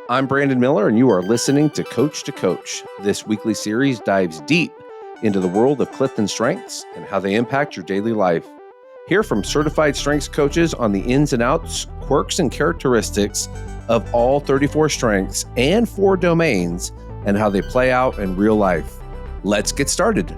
I'm Brandon Miller, and you are listening to Coach. This weekly series dives deep into the world of Clifton strengths and how they impact your daily life. Hear from certified strengths coaches on the ins and outs, quirks, and characteristics of all 34 strengths and 4 domains and how they play out in real life. Let's get started.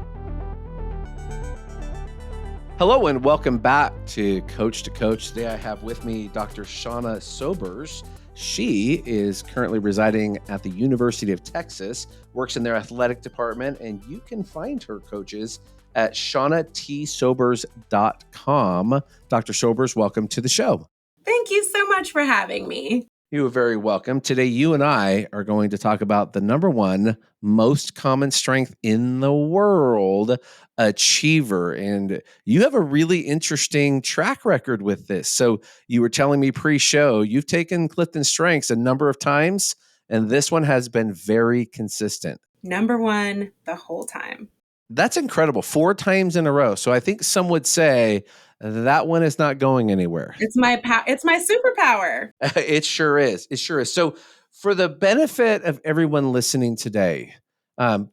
Hello and welcome back to Coach. Today I have with me Dr. Shauna Sobers. She is currently residing at the University of Texas, works in their athletic department, and you can find her coaches at ShaunaTSobers.com. Dr. Sobers, welcome to the show. Thank you so much for having me. You are very welcome. Today, you and I are going to talk about the number one most common strength in the world, achiever. And you have a really interesting track record with this. So you were telling me pre-show, you've taken Clifton Strengths a number of times, and this one has been very consistent. Number one the whole time. That's incredible. 4 times in a row. So I think some would say that one is not going anywhere. It's my superpower. It sure is. So for the benefit of everyone listening today,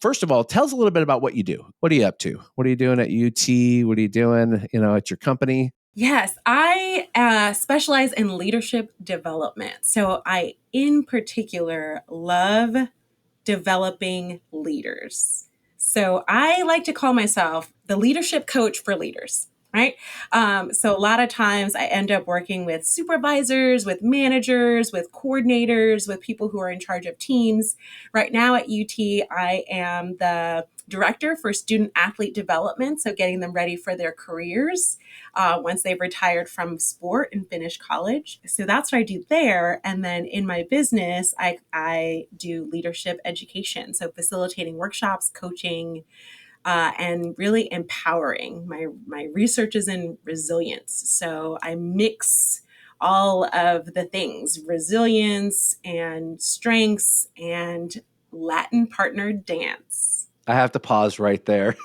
first of all, tell us a little bit about what you do. What are you up to? What are you doing at UT? What are you doing, at your company? Yes, I specialize in leadership development. So I, in particular, love developing leaders. So I like to call myself the leadership coach for leaders. Right. So a lot of times I end up working with supervisors, with managers, with coordinators, with people who are in charge of teams. Right now at UT, I am the director for student athlete development. So getting them ready for their careers once they've retired from sport and finished college. So that's what I do there. And then in my business, I do leadership education. So facilitating workshops, coaching, and really empowering. My research is in resilience. So I mix all of the things, resilience and strengths and Latin partnered dance. I have to pause right there.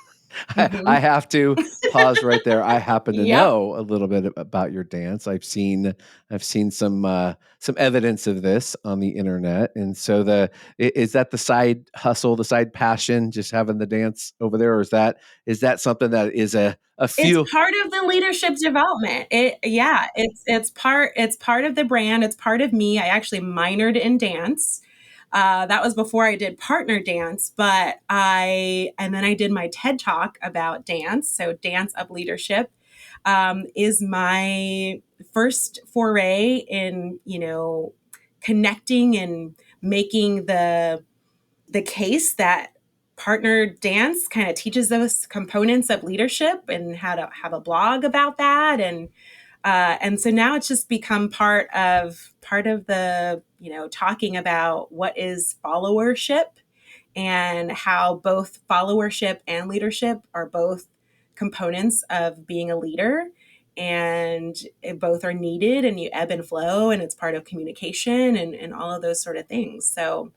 I have to pause right there. I happen to know a little bit about your dance. I've seen some evidence of this on the internet. And so is that the side hustle, the side passion, just having the dance over there, or is that something that is a few? It's part of the leadership development. It's part of the brand. It's part of me. I actually minored in dance. That was before I did partner dance, and then I did my TED Talk about dance. So Dance Up Leadership is my first foray in, connecting and making the case that partner dance kind of teaches those components of leadership and how to have a blog about that. And so now it's just become part of the, talking about what is followership and how both followership and leadership are both components of being a leader, and both are needed, and you ebb and flow, and it's part of communication and all of those sort of things. So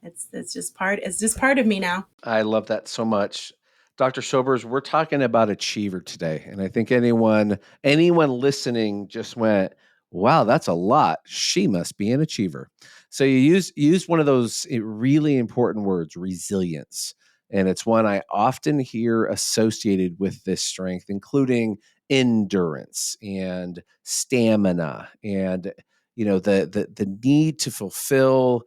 it's just part of me now. I love that so much. Dr. Sobers, we're talking about achiever today. And I think anyone listening just went, wow, that's a lot. She must be an achiever. So you use one of those really important words, resilience. And it's one I often hear associated with this strength, including endurance and stamina and the need to fulfill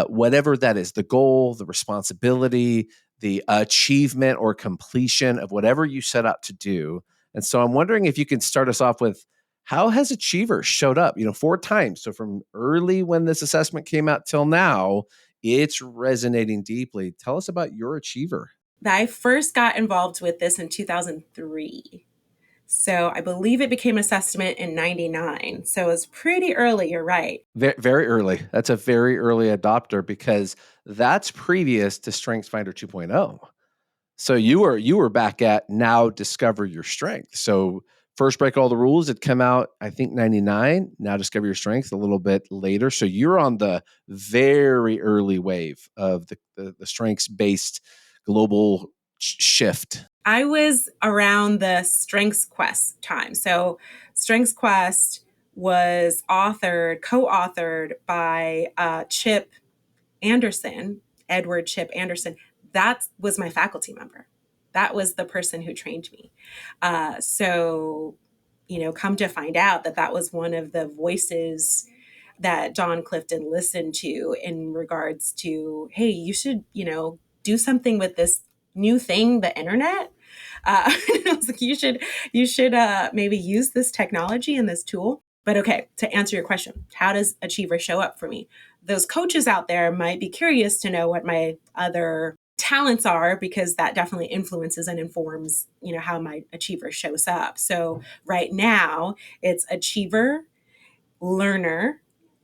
whatever that is, the goal, the responsibility, the achievement or completion of whatever you set out to do. And so I'm wondering if you can start us off with, how has achiever showed up, 4 times. So from early when this assessment came out till now, it's resonating deeply. Tell us about your achiever. I first got involved with this in 2003. So I believe it became an assessment in 99. So it was pretty early. You're right. Very, very early. That's a very early adopter, because that's previous to StrengthsFinder 2.0. So you were back at Now Discover Your Strength. So First Break All the Rules had come out, I think, 99. Now Discover Your Strength a little bit later. So you're on the very early wave of the strengths-based global shift. I was around the Strengths Quest time. So Strengths Quest was co-authored by Chip Anderson, Edward Chip Anderson. That was my faculty member. That was the person who trained me. So, come to find out that that was one of the voices that John Clifton listened to in regards to, hey, you should, do something with this new thing, the internet. I was like, you should maybe use this technology and this tool. But okay, to answer your question, how does Achiever show up for me? Those coaches out there might be curious to know what my other talents are, because that definitely influences and informs, how my Achiever shows up. So right now it's Achiever, learner,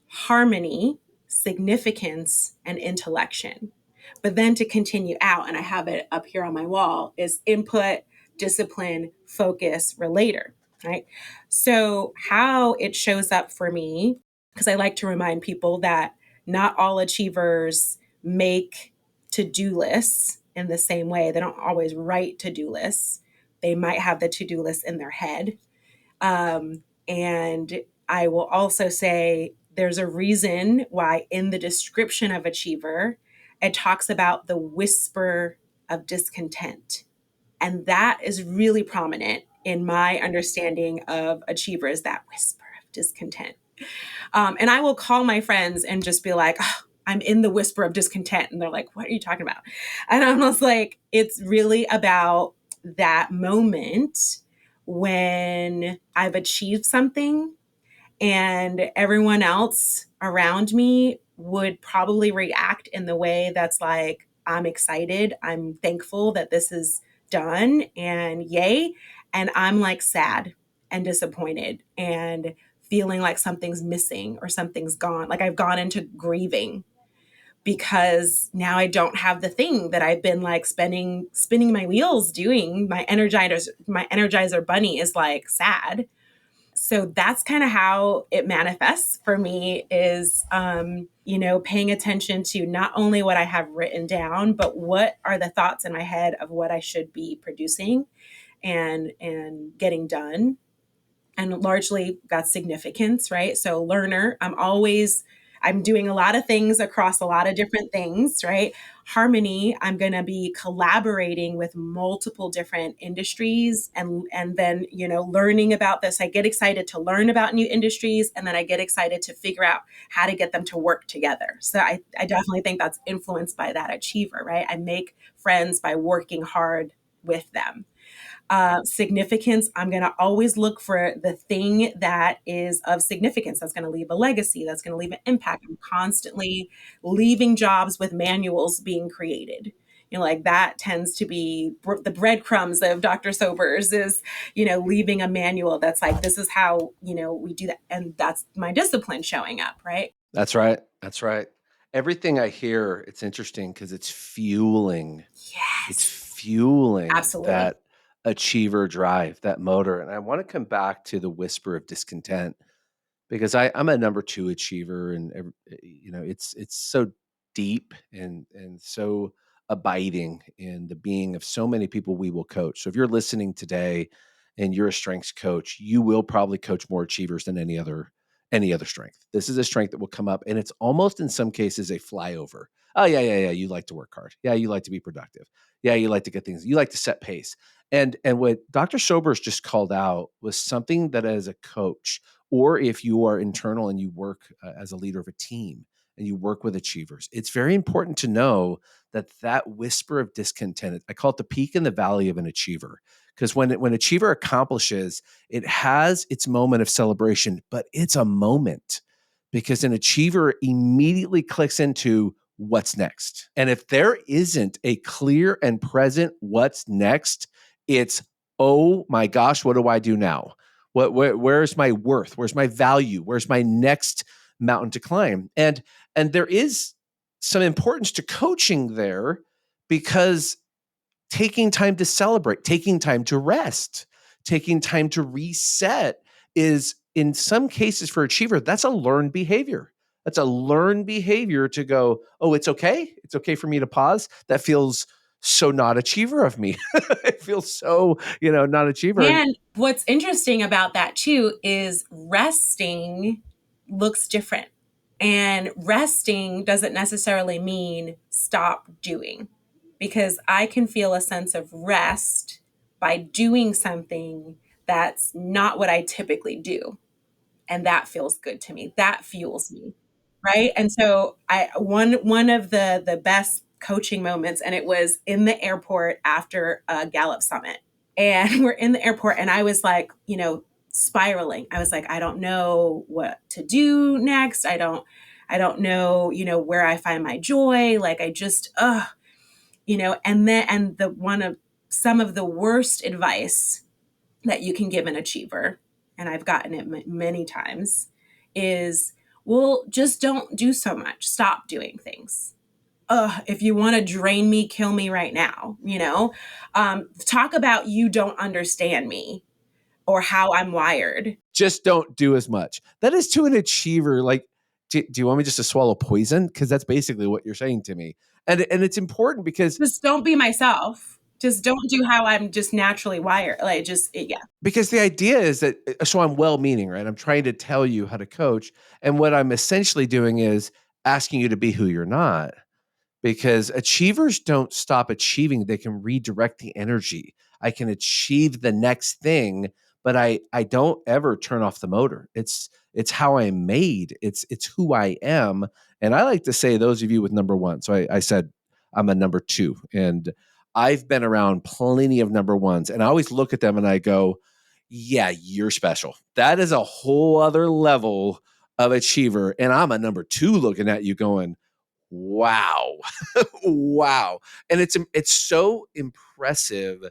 harmony, significance, and intellection. But then to continue out, and I have it up here on my wall, is input, discipline, focus, relator, right? So, how it shows up for me, because I like to remind people that not all achievers make to do lists in the same way. They don't always write to do lists, they might have the to do list in their head. And I will also say there's a reason why in the description of Achiever, it talks about the whisper of discontent. And that is really prominent in my understanding of Achiever, is that whisper of discontent. And I will call my friends and just be like, oh, I'm in the whisper of discontent. And they're like, what are you talking about? And I'm just like, it's really about that moment when I've achieved something and everyone else around me would probably react in the way that's like, I'm excited, I'm thankful that this is done, and yay. And I'm like sad and disappointed and feeling like something's missing or something's gone. Like I've gone into grieving because now I don't have the thing that I've been like spinning my wheels doing. My energizer bunny is like sad. So that's kind of how it manifests for me, is paying attention to not only what I have written down, but what are the thoughts in my head of what I should be producing and getting done. And largely that's significance, right? So learner, I'm doing a lot of things across a lot of different things, right? Harmony, I'm going to be collaborating with multiple different industries, and then, learning about this. I get excited to learn about new industries, and then I get excited to figure out how to get them to work together. So I definitely think that's influenced by that Achiever, right? I make friends by working hard with them. Significance, I'm going to always look for the thing that is of significance, that's going to leave a legacy, that's going to leave an impact. I'm constantly leaving jobs with manuals being created. Like that tends to be the breadcrumbs of Dr. Sobers, is, leaving a manual that's like, this is how, we do that. And that's my discipline showing up, right? That's right. That's right. Everything I hear, it's interesting because it's Yes, fueling absolutely. that achiever drive, that motor. And I want to come back to the whisper of discontent because I'm a number two achiever, and it's so deep and so abiding in the being of so many people we will coach. So if you're listening today and you're a strengths coach, you will probably coach more achievers than any other strength. This is a strength that will come up, and it's almost in some cases a flyover. Oh yeah. You like to work hard. Yeah, you like to be productive. Yeah, you like to get things. You like to set pace. And what Dr. Sobers just called out was something that, as a coach, or if you are internal and you work as a leader of a team and you work with achievers, it's very important to know that whisper of discontent, I call it the peak and the valley of an achiever. Because when achiever accomplishes, it has its moment of celebration, but it's a moment because an achiever immediately clicks into what's next. And if there isn't a clear and present what's next, it's, oh my gosh, what do I do now? Where's my worth? Where's my value? Where's my next mountain to climb? And there is some importance to coaching there, because taking time to celebrate, taking time to rest, taking time to reset is, in some cases for achiever, that's a learned behavior. That's a learned behavior to go, oh, it's okay. It's okay for me to pause. That feels so not achiever of me. It feels so, not achiever. And And what's interesting about that too is resting looks different. And resting doesn't necessarily mean stop doing, because I can feel a sense of rest by doing something that's not what I typically do. And that feels good to me. That fuels me. Right. And so one of the best coaching moments, and it was in the airport after a Gallup summit. And we're in the airport, and I was like, spiraling. I was like, I don't know what to do next. I don't know, where I find my joy. Like I just, and the one of some of the worst advice that you can give an achiever, and I've gotten it many times, is, well, just don't do so much. Stop doing things. If you want to drain me, kill me right now, talk about you don't understand me or how I'm wired. just don't do as much. That is to an achiever. Like, do you want me just to swallow poison? Because that's basically what you're saying to me. And it's important because Just don't be myself. Just don't do how I'm just naturally wired. Like, just, yeah. because the idea is that, so I'm well-meaning, right? I'm trying to tell you how to coach, and what I'm essentially doing is asking you to be who you're not. Because achievers don't stop achieving, they can redirect the energy. I can achieve the next thing, but I don't ever turn off the motor. It's how I'm made. It's who I am. And I like to say, those of you with number one, so I said I'm a number two, and I've been around plenty of number ones, and I always look at them and I go, yeah, you're special. That is a whole other level of achiever. And I'm a number two looking at you going, wow. Wow. And it's so impressive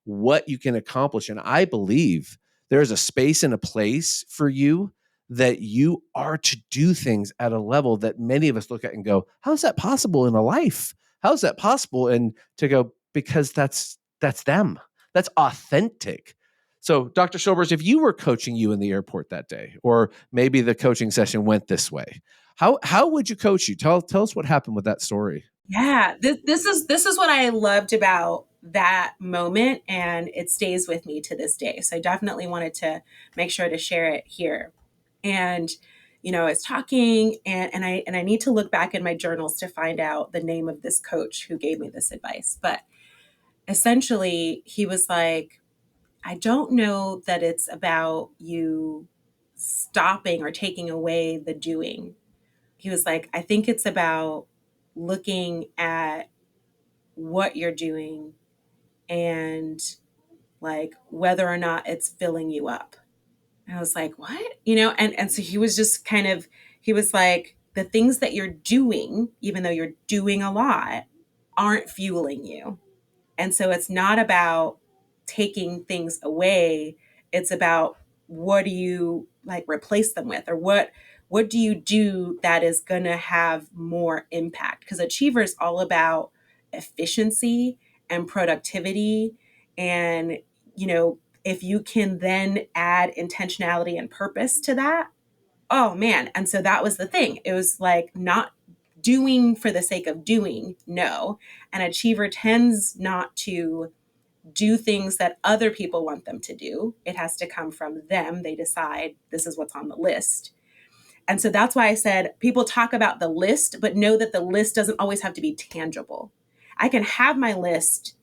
what you can accomplish. And I believe there's a space and a place for you, that you are to do things at a level that many of us look at and go, how's that possible in a life? How's that possible? And to go, because that's them. That's authentic. So, Dr. Sobers, if you were coaching you in the airport that day, or maybe the coaching session went this way, how would you coach you? Tell us what happened with that story. Yeah, this is what I loved about that moment, and it stays with me to this day. So I definitely wanted to make sure to share it here. And I was talking, and I need to look back in my journals to find out the name of this coach who gave me this advice. But essentially, he was like, I don't know that it's about you stopping or taking away the doing. He was like, I think it's about looking at what you're doing and like whether or not it's filling you up. And I was like, what? And so he was just he was like, the things that you're doing, even though you're doing a lot, aren't fueling you. And so it's not about taking things away. It's about, what do you like replace them with, or what do you do that is going to have more impact? Because achiever is all about efficiency and productivity. And, if you can then add intentionality and purpose to that, oh man. And so that was the thing. It was like, not doing for the sake of doing. No. An achiever tends not to do things that other people want them to do. It has to come from them. They decide this is what's on the list. And so that's why I said, people talk about the list, but know that the list doesn't always have to be tangible. I can have my list,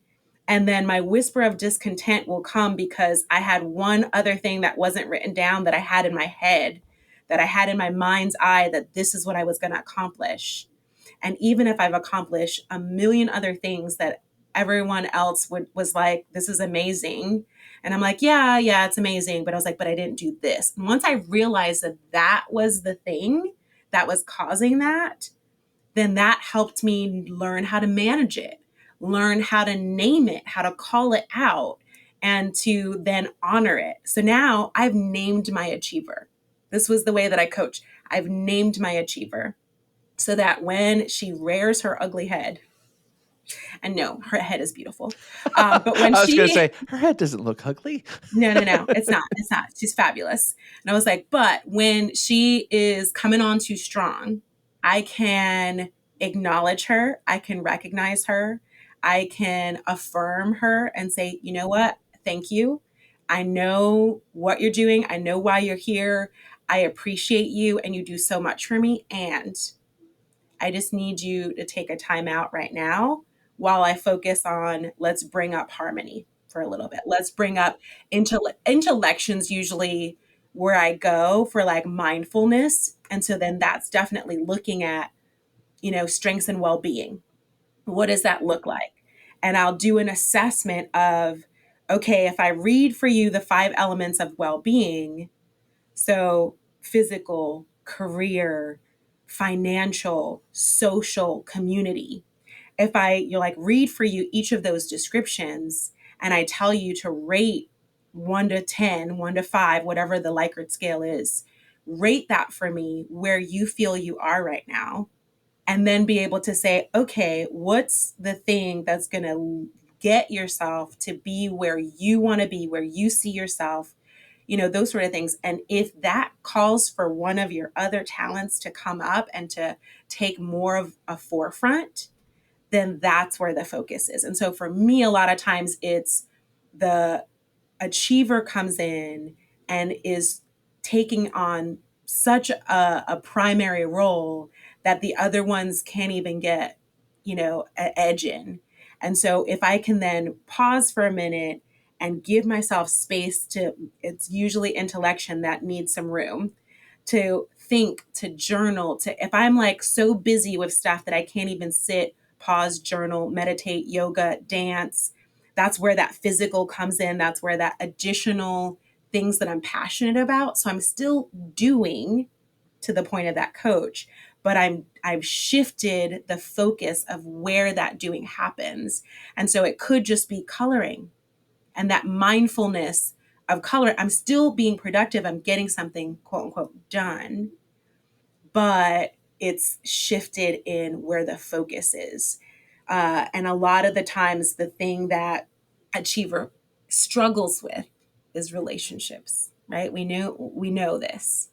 and then my whisper of discontent will come because I had one other thing that wasn't written down, that I had in my head, that I had in my mind's eye, that this is what I was going to accomplish. And even if I've accomplished a million other things that everyone else was like, this is amazing. And I'm like, yeah, it's amazing. But I was like, but I didn't do this. And once I realized that that was the thing that was causing that, then that helped me learn how to manage it, learn how to name it, how to call it out, and to then honor it. So now I've named my achiever. This was the way that I coach. I've named my achiever, so that when she rears her ugly head, and no, her head is beautiful. But when I was going to she, say, her head doesn't look ugly. no, it's not. It's not. She's fabulous. And I was like, but when she is coming on too strong, I can acknowledge her. I can recognize her. I can affirm her and say, you know what? Thank you. I know what you're doing. I know why you're here. I appreciate you and you do so much for me. And I just need you to take a time out right now while I focus on let's bring up harmony for a little bit. Let's bring up intellections usually where I go for like mindfulness. And so then that's definitely looking at, strengths and well-being. What does that look like? And I'll do an assessment of, okay, if I read for you the 5 elements of well-being, so physical, career, financial, social, community. If you like read for you each of those descriptions and I tell you to rate 1 to 10, 1 to 5, whatever the Likert scale is, rate that for me where you feel you are right now. And then be able to say, okay, what's the thing that's going to get yourself to be where you want to be, where you see yourself, those sort of things. And if that calls for one of your other talents to come up and to take more of a forefront, then that's where the focus is. And so for me, a lot of times it's the achiever comes in and is taking on such a primary role that the other ones can't even get, an edge in. And so if I can then pause for a minute and give myself space to, it's usually intellection that needs some room to think, to journal, to, if I'm like so busy with stuff that I can't even sit, pause, journal, meditate, yoga, dance, that's where that physical comes in. That's where that additional things that I'm passionate about. So I'm still doing to the point of that coach, but I've shifted the focus of where that doing happens. And so it could just be coloring and that mindfulness of color. I'm still being productive. I'm getting something quote unquote done, but it's shifted in where the focus is. And a lot of the times, the thing that achiever struggles with is relationships, right? We know this.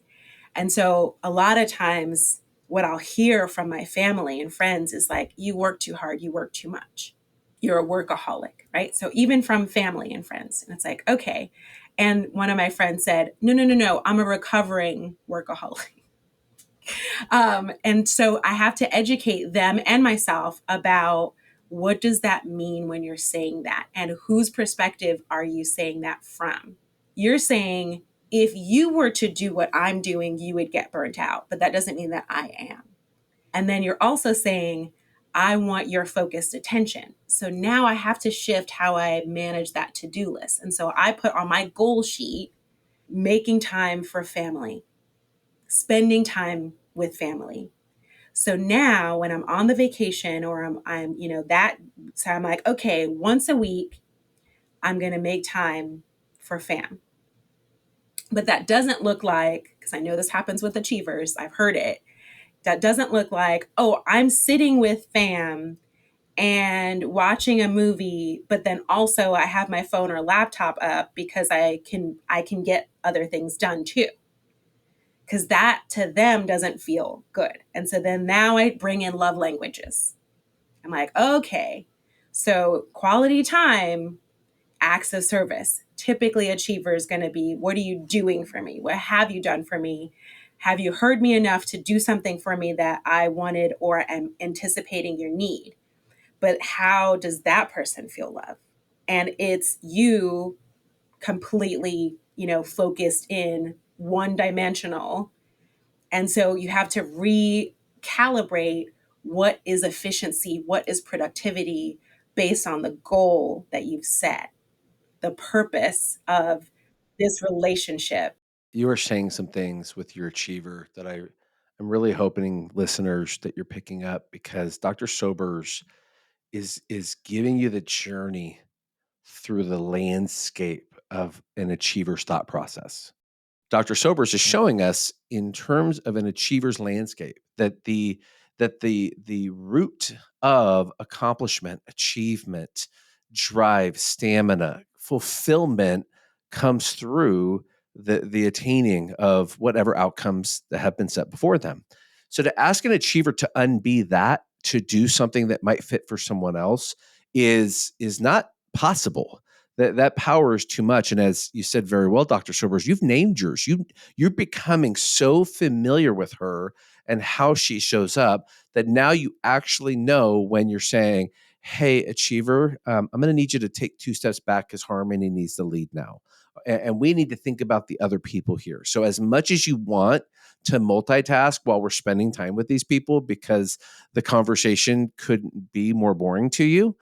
And so a lot of times what I'll hear from my family and friends is like, you work too hard, you work too much. You're a workaholic, right? So even from family and friends, and it's like, okay. And one of my friends said, no, no, no, no, I'm a recovering workaholic. And so I have to educate them and myself about what does that mean when you're saying that and whose perspective are you saying that from? You're saying if you were to do what I'm doing, you would get burnt out, but that doesn't mean that I am. And then you're also saying, I want your focused attention. So now I have to shift how I manage that to-do list. And so I put on my goal sheet, making time for family, spending time with family. So now when I'm on the vacation or I'm that, so I'm like, okay, once a week, I'm going to make time for fam. But that doesn't look like, because I know this happens with achievers, I've heard it. That doesn't look like, oh, I'm sitting with fam and watching a movie, but then also I have my phone or laptop up because I can get other things done too. Because that to them doesn't feel good. And so then now I bring in love languages. I'm like, okay, so quality time, acts of service. Typically, achiever is going to be, what are you doing for me? What have you done for me? Have you heard me enough to do something for me that I wanted or am anticipating your need? But how does that person feel love? And it's you completely, focused in one dimensional. And so you have to recalibrate what is efficiency, what is productivity based on the goal that you've set, the purpose of this relationship. You are saying some things with your achiever that I'm really hoping listeners that you're picking up because Dr. Sobers is giving you the journey through the landscape of an achiever's thought process. Dr. Sobers is showing us in terms of an achiever's landscape that the root of accomplishment, achievement, drive, stamina, fulfillment comes through the attaining of whatever outcomes that have been set before them. So to ask an achiever to unbe that, to do something that might fit for someone else is not possible. That power is too much. And as you said very well, Dr. Sobers, you've named yours. You're becoming so familiar with her and how she shows up that now you actually know when you're saying, hey, achiever, I'm going to need you to take 2 steps back because Harmony needs the lead now. And we need to think about the other people here. So as much as you want to multitask while we're spending time with these people because the conversation couldn't be more boring to you,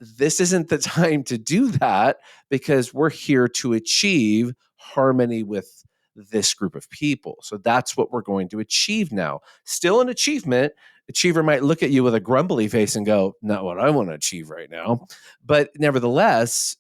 this isn't the time to do that because we're here to achieve harmony with this group of people. So that's what we're going to achieve now. Still an achievement. Achiever might look at you with a grumbly face and go, not what I want to achieve right now. But nevertheless,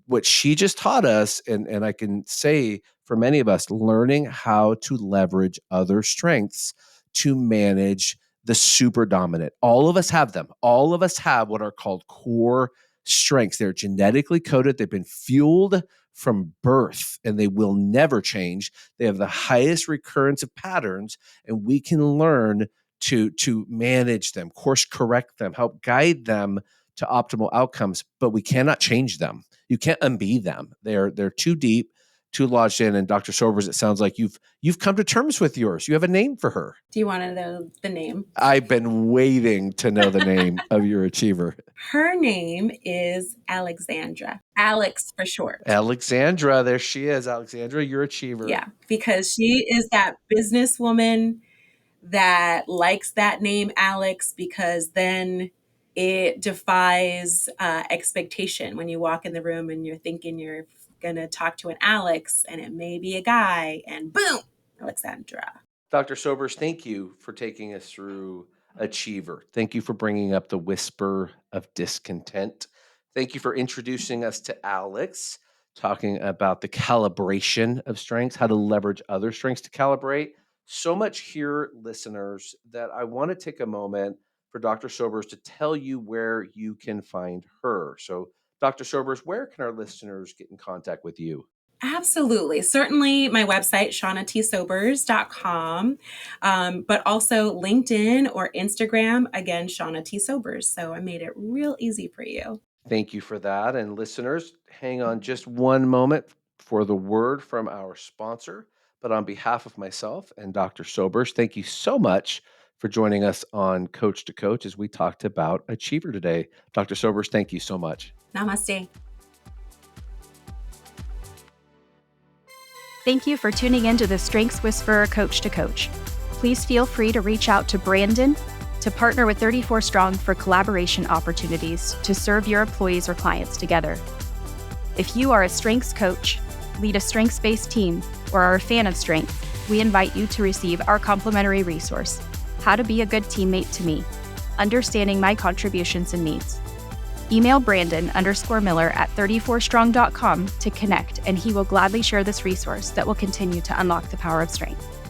what she just taught us, and I can say for many of us, learning how to leverage other strengths to manage the super dominant. All of us have them. All of us have what are called core strengths. They're genetically coded. They've been fueled from birth and they will never change. They have the highest recurrence of patterns, and we can learn to manage them, course correct them, help guide them to optimal outcomes, but we cannot change them. You can't unbe them. They're too deep, too lodged in. And Dr. Sobers, it sounds like you've come to terms with yours. You have a name for her. Do you want to know the name? I've been waiting to know the name of your achiever. Her name is Alexandra. Alex for short. Alexandra, there she is. Alexandra, your achiever. Yeah, because she is that businesswoman that likes that name Alex because then it defies expectation when you walk in the room and you're thinking you're going to talk to an Alex and it may be a guy and boom, Alexandra. Dr. Sobers, thank you for taking us through Achiever. Thank you for bringing up the whisper of discontent. Thank you for introducing us to Alex, talking about the calibration of strengths, how to leverage other strengths to calibrate. So much here, listeners, that I want to take a moment for Dr. Sobers to tell you where you can find her. So, Dr. Sobers, where can our listeners get in contact with you? Absolutely. Certainly my website, shaunaTsobers.com, but also LinkedIn or Instagram, again, Shauna T. Sobers. So I made it real easy for you. Thank you for that. And listeners, hang on just one moment for the word from our sponsor. But on behalf of myself and Dr. Sobers, thank you so much for joining us on Coach to Coach as we talked about Achiever today. Dr. Sobers, thank you so much. Namaste. Thank you for tuning in to the Strengths Whisperer Coach to Coach. Please feel free to reach out to Brandon to partner with 34 Strong for collaboration opportunities to serve your employees or clients together. If you are a strengths coach, lead a strengths-based team, or are a fan of strength, we invite you to receive our complimentary resource, How to Be a Good Teammate to Me, Understanding My Contributions and Needs. Email Brandon_Miller at 34strong.com to connect, and he will gladly share this resource that will continue to unlock the power of strength.